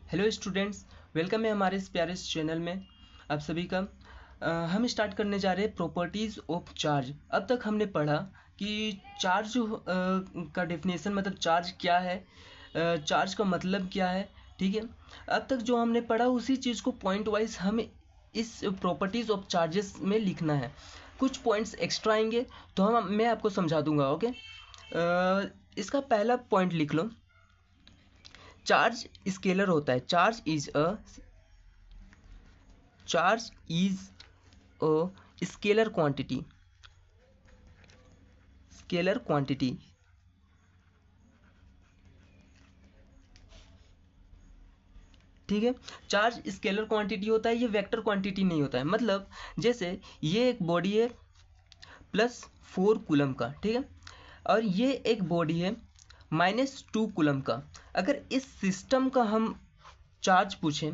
Hello students, welcome है हमारे इस प्यारे इस चैनल में आप सभी का। हम स्टार्ट करने जा रहे हैं प्रॉपर्टीज़ ऑफ चार्ज। अब तक हमने पढ़ा कि चार्ज का डेफिनेशन मतलब चार्ज क्या है, चार्ज का मतलब क्या है। ठीक है, अब तक जो हमने पढ़ा उसी चीज़ को पॉइंट वाइज हमें इस प्रॉपर्टीज़ ऑफ चार्जेस में लिखना है। कुछ पॉइंट्स एक्स्ट्रा आएंगे तो मैं आपको समझा दूंगा। ओके, इसका पहला पॉइंट लिख लो। चार्ज स्केलर होता है। Charge is a scalar quantity. ठीक है, चार्ज स्केलर क्वांटिटी होता है, ये वेक्टर क्वांटिटी नहीं होता है। मतलब जैसे ये एक बॉडी है +4 कूलम का, ठीक है, और ये एक बॉडी है -2 कूलम का। अगर इस सिस्टम का हम चार्ज पूछें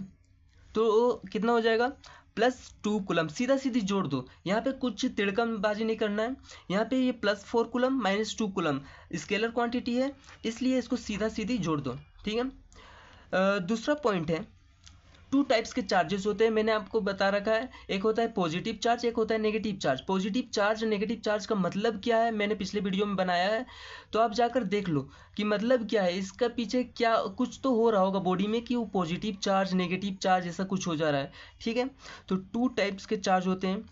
तो कितना हो जाएगा, +2 कूलम। सीधा सीधी जोड़ दो, यहाँ पे कुछ तिड़कमबाजी नहीं करना है। यहाँ पे ये +4 कूलम -2 कूलम स्केलर क्वांटिटी है, इसलिए इसको सीधा सीधी जोड़ दो। ठीक है, दूसरा पॉइंट है, 2 टाइप्स के चार्जेस होते हैं, मैंने आपको बता रखा है। एक होता है पॉजिटिव चार्ज, एक होता है negative charge. Positive charge negative charge का मतलब क्या है मैंने पिछले वीडियो में बनाया है, तो आप जाकर देख लो कि मतलब क्या है। इसका पीछे क्या कुछ तो हो रहा होगा बॉडी में कि वो पॉजिटिव चार्ज नेगेटिव चार्ज ऐसा कुछ हो जा रहा है। ठीक है, तो 2 टाइप्स के चार्ज होते हैं,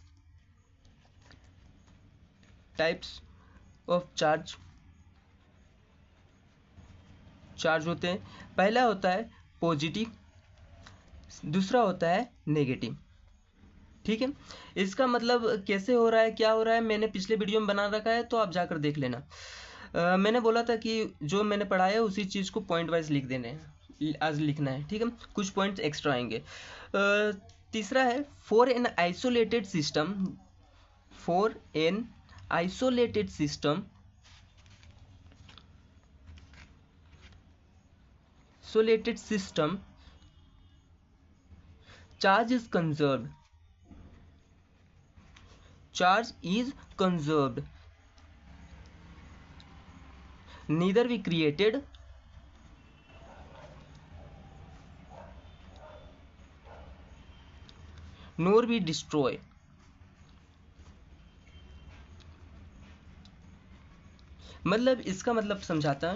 टाइप्स ऑफ चार्ज होते हैं। पहला होता है पॉजिटिव, दूसरा होता है नेगेटिव। ठीक है, इसका मतलब कैसे हो रहा है क्या हो रहा है मैंने पिछले वीडियो में बना रखा है, तो आप जाकर देख लेना। मैंने बोला था कि जो मैंने पढ़ाया उसी चीज़ को पॉइंट वाइज लिख देने हैं, आज लिखना है। ठीक है, कुछ पॉइंट्स एक्स्ट्रा आएंगे। तीसरा है for an isolated system charge is conserved, neither be created nor be destroy। मतलब इसका मतलब समझाता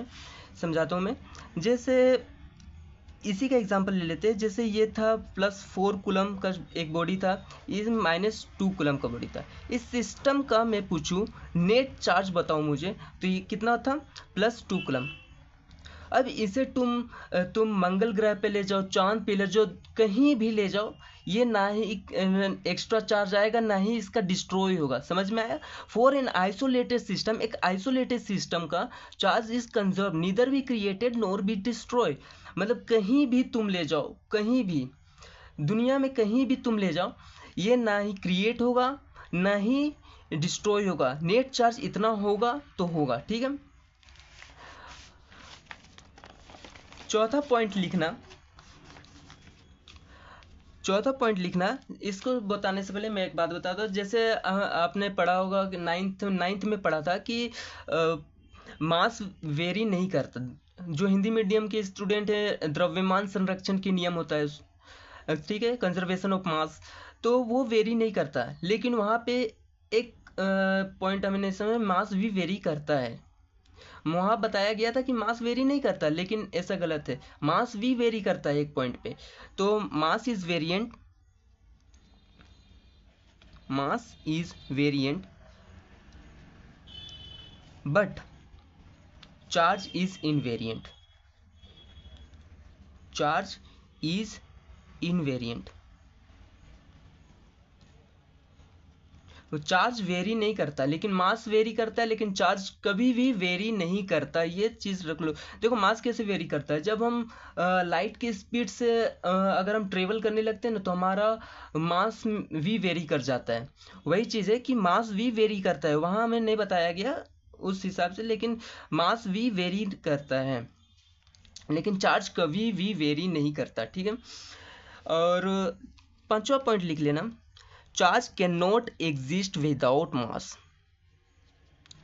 हूँ मैं। जैसे इसी का एग्जांपल ले लेते हैं। जैसे ये था +4 कूलम का एक बॉडी था, ये -2 कूलम का बॉडी था। इस सिस्टम का मैं पूछूं नेट चार्ज बताओ मुझे, तो ये कितना था, +2 कूलम। अब इसे तुम मंगल ग्रह पे ले जाओ, चांद पे ले जाओ, कहीं भी ले जाओ, ये ना ही एक्स्ट्रा चार्ज आएगा ना ही इसका डिस्ट्रॉय होगा। समझ में आया? फॉर एन आइसोलेटेड सिस्टम, एक आइसोलेटेड सिस्टम का charge is conserve neither be created nor be destroy. मतलब कहीं भी तुम ले जाओ, कहीं भी दुनिया में कहीं भी तुम ले जाओ, ये ना ही क्रिएट होगा ना ही डिस्ट्रॉय होगा। नेट चार्ज इतना होगा तो होगा। ठीक है, चौथा पॉइंट लिखना। इसको बताने से पहले मैं एक बात बता दूं। जैसे आपने पढ़ा होगा कि नाइन्थ में पढ़ा था कि मास वेरी नहीं करता। जो हिंदी मीडियम के स्टूडेंट है, द्रव्यमान संरक्षण की नियम होता है, ठीक है, कंजर्वेशन ऑफ मास, तो वो वेरी नहीं करता। लेकिन वहाँ पे एक पॉइंट हमने समझ, मास भी वेरी करता है। वहाँ बताया गया था कि मास वेरी नहीं करता, लेकिन ऐसा गलत है, मास भी वेरी करता है एक पॉइंट पे। तो mass is variant but charge is invariant. तो चार्ज वेरी नहीं करता लेकिन मास वेरी करता है, लेकिन चार्ज कभी भी वेरी नहीं करता। ये चीज़ रख लो। देखो मास कैसे वेरी करता है, जब हम लाइट की स्पीड से अगर हम ट्रेवल करने लगते हैं ना, तो हमारा मास भी वेरी कर जाता है। वही चीज़ है कि मास भी वेरी करता है, वहाँ हमें नहीं बताया गया उस हिसाब से, लेकिन मास भी वेरी करता है, लेकिन चार्ज कभी भी वेरी नहीं करता। ठीक है, और पांचवा पॉइंट लिख लेना, charge can not exist without mass.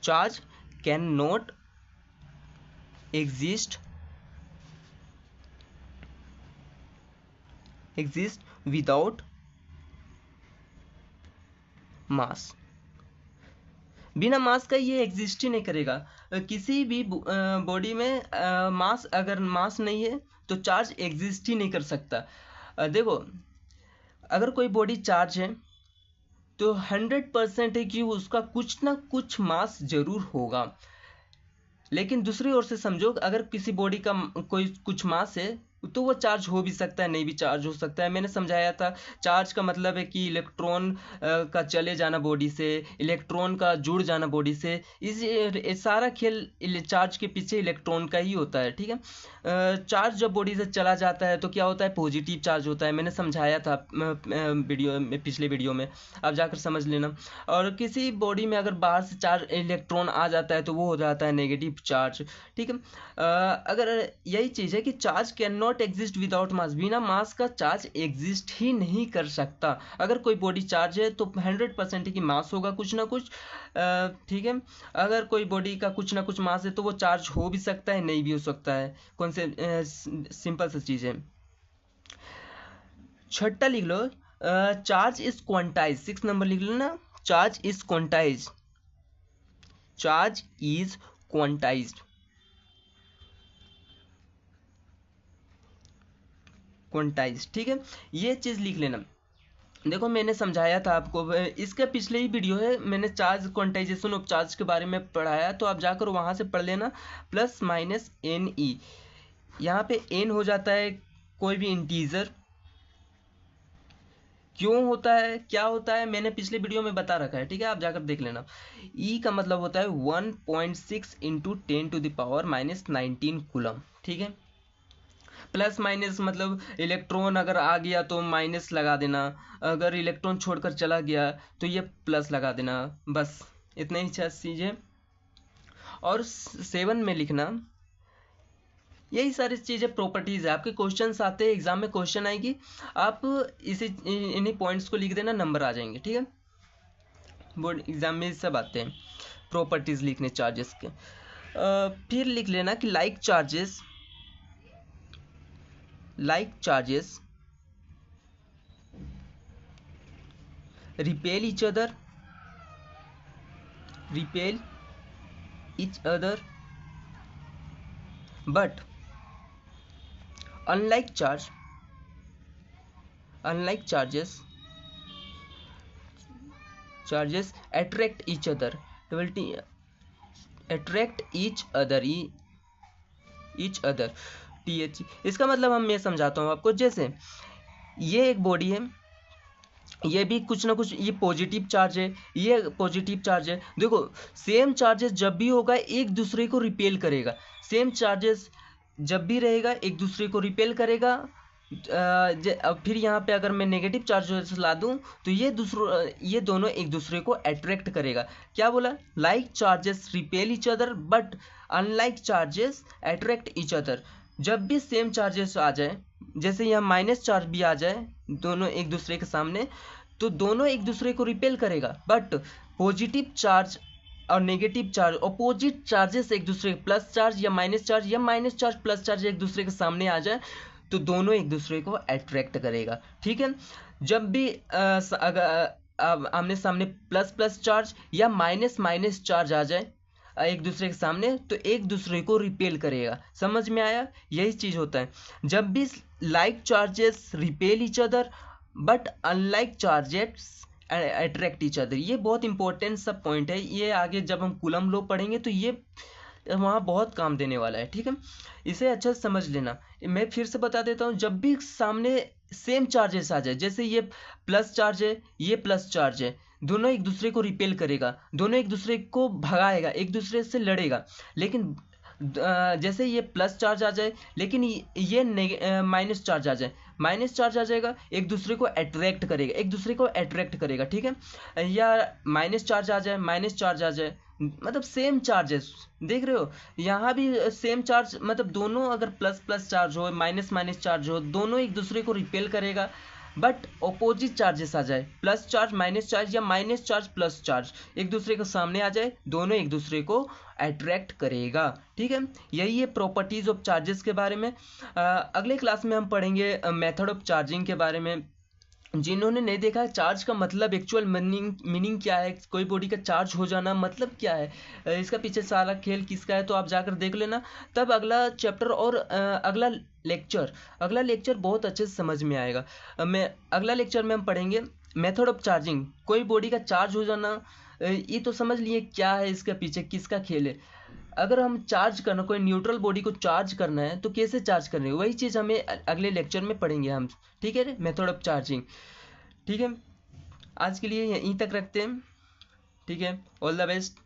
Charge can not exist exist without mass, बिना मास का ये एग्जिस्ट ही नहीं करेगा। किसी भी बॉडी में मास, अगर मास नहीं है तो चार्ज एग्जिस्ट ही नहीं कर सकता। देखो, अगर कोई बॉडी चार्ज है तो 100% है कि उसका कुछ ना कुछ मास जरूर होगा। लेकिन दूसरी ओर से समझो, अगर किसी बॉडी का कोई कुछ मास है तो वो चार्ज हो भी सकता है, नहीं भी चार्ज हो सकता है। मैंने समझाया था, चार्ज का मतलब है कि इलेक्ट्रॉन का चले जाना बॉडी से, इलेक्ट्रॉन का जुड़ जाना बॉडी से। इस सारा खेल चार्ज के पीछे इलेक्ट्रॉन का ही होता है, ठीक है। चार्ज जब बॉडी से चला जाता है तो क्या होता है, पॉजिटिव चार्ज होता है। मैंने समझाया था वीडियो में, पिछले वीडियो में, आप जाकर समझ लेना। और किसी बॉडी में अगर बाहर से चार्ज इलेक्ट्रॉन आ जाता है तो वो हो जाता है नेगेटिव चार्ज, ठीक है। अगर यही चीज़ है कि charge can not exist without mass, बिना मास का चार्ज एग्जिस्ट ही नहीं कर सकता। अगर कोई बॉडी चार्ज है तो 100% की मास होगा कुछ ना कुछ, ठीक है। अगर कोई बॉडी का कुछ ना कुछ मास है तो वो चार्ज हो भी सकता है, नहीं भी हो सकता है। कौन से सिंपल सी चीज़ है। छठा लिख लो, चार्ज इज क्वांटाइज। 6 नंबर लिख लो ना, charge is quantize, charge is quantized, quantize, ठीक है। ये चीज लिख लेना। देखो, मैंने समझाया था आपको, इसका पिछले ही वीडियो है, मैंने चार्ज क्वांटाइजेशन ऑफ चार्ज के बारे में पढ़ाया, तो आप जाकर वहां से पढ़ लेना। प्लस माइनस एन ई, यहाँ पे एन हो जाता है कोई भी इंटीजर। क्यों होता है, क्या होता है, मैंने पिछले वीडियो में बता रखा है, ठीक है, आप जाकर देख लेना। ई का मतलब होता है 1.6 इंटू 10⁻⁻19 कूलम, ठीक है। प्लस माइनस मतलब इलेक्ट्रॉन अगर आ गया तो माइनस लगा देना, अगर इलेक्ट्रॉन छोड़कर चला गया तो ये प्लस लगा देना, बस इतना ही चीज़ है। और 7 में लिखना, यही सारी चीज़ें प्रॉपर्टीज है। आपके क्वेश्चंस आते हैं, एग्जाम में क्वेश्चन आएगी, आप इसी इन्हीं पॉइंट्स को लिख देना, नंबर आ जाएंगे, ठीक है। बोर्ड एग्जाम में सब आते हैं प्रॉपर्टीज लिखने चार्जेस के। फिर लिख लेना कि like charges repel each other, but unlike charges attract each other, TH। इसका मतलब हम, मैं समझाता हूँ आपको। जैसे ये एक बॉडी है, ये भी कुछ ना कुछ, ये पॉजिटिव चार्ज है, ये पॉजिटिव चार्ज है। देखो, सेम चार्जेस जब भी होगा एक दूसरे को रिपेल करेगा, सेम चार्जेस जब भी रहेगा एक दूसरे को रिपेल करेगा। अब फिर यहाँ पे अगर मैं नेगेटिव चार्जेस ला दूँ तो ये दोनों एक दूसरे को अट्रैक्ट करेगा। क्या बोला, like charges repel each other but unlike charges attract each other. जब भी सेम चार्जेस आ जाए, जैसे यहाँ माइनस चार्ज भी आ जाए दोनों एक दूसरे के सामने, तो दोनों एक दूसरे को रिपेल करेगा। बट पॉजिटिव चार्ज और नेगेटिव चार्ज, अपोजिट चार्जेस एक दूसरे, प्लस चार्ज या माइनस चार्ज प्लस चार्ज एक दूसरे के सामने आ जाए तो दोनों एक दूसरे को अट्रैक्ट करेगा, ठीक है। जब भी अगर आमने सामने प्लस प्लस चार्ज या माइनस माइनस चार्ज आ जाए एक दूसरे के सामने तो एक दूसरे को रिपेल करेगा। समझ में आया, यही चीज होता है। जब भी like charges repel each other but unlike charges attract each other, ये बहुत इंपॉर्टेंट सब पॉइंट है। ये आगे जब हम कूलम लॉ पढ़ेंगे तो ये वहाँ बहुत काम देने वाला है, ठीक है। इसे अच्छा से समझ लेना। मैं फिर से बता देता हूँ, जब भी सामने सेम चार्जेस आ जाए, जैसे ये प्लस चार्ज है, ये प्लस चार्ज है, दोनों एक दूसरे को रिपेल करेगा, दोनों एक दूसरे को भगाएगा, एक दूसरे से लड़ेगा। लेकिन जैसे ये प्लस चार्ज आ जाए लेकिन ये माइनस चार्ज आ जाए, माइनस चार्ज आ जाएगा, एक दूसरे को अट्रैक्ट करेगा, ठीक है। या माइनस चार्ज आ जाए, मतलब सेम चार्जेस, देख रहे हो यहाँ भी सेम चार्ज, मतलब दोनों अगर प्लस प्लस चार्ज हो, माइनस माइनस चार्ज हो, दोनों एक दूसरे को रिपेल करेगा, बट अपोजिट चार्जेस आ जाए, प्लस चार्ज माइनस चार्ज या माइनस चार्ज प्लस चार्ज एक दूसरे के सामने आ जाए, दोनों एक दूसरे को अट्रैक्ट करेगा। ठीक है, यही है प्रॉपर्टीज ऑफ चार्जेस के बारे में। अगले क्लास में हम पढ़ेंगे मेथड ऑफ चार्जिंग के बारे में। जिन्होंने नहीं देखा है चार्ज का मतलब, एक्चुअल मीनिंग क्या है, कोई बॉडी का चार्ज हो जाना मतलब क्या है, इसका पीछे सारा खेल किसका है, तो आप जाकर देख लेना। तब अगला चैप्टर और अगला लेक्चर बहुत अच्छे से समझ में आएगा। मैं अगला लेक्चर में हम पढ़ेंगे मेथड ऑफ चार्जिंग। कोई बॉडी का चार्ज हो जाना, ये तो समझ लिए क्या है, इसके पीछे किसका खेल है। अगर हम चार्ज करना, कोई न्यूट्रल बॉडी को चार्ज करना है तो कैसे चार्ज करना है, वही चीज़ हमें अगले लेक्चर में पढ़ेंगे हम। ठीक है, मेथड ऑफ चार्जिंग। ठीक है, आज के लिए यहीं तक रखते हैं। ठीक है, ऑल द बेस्ट।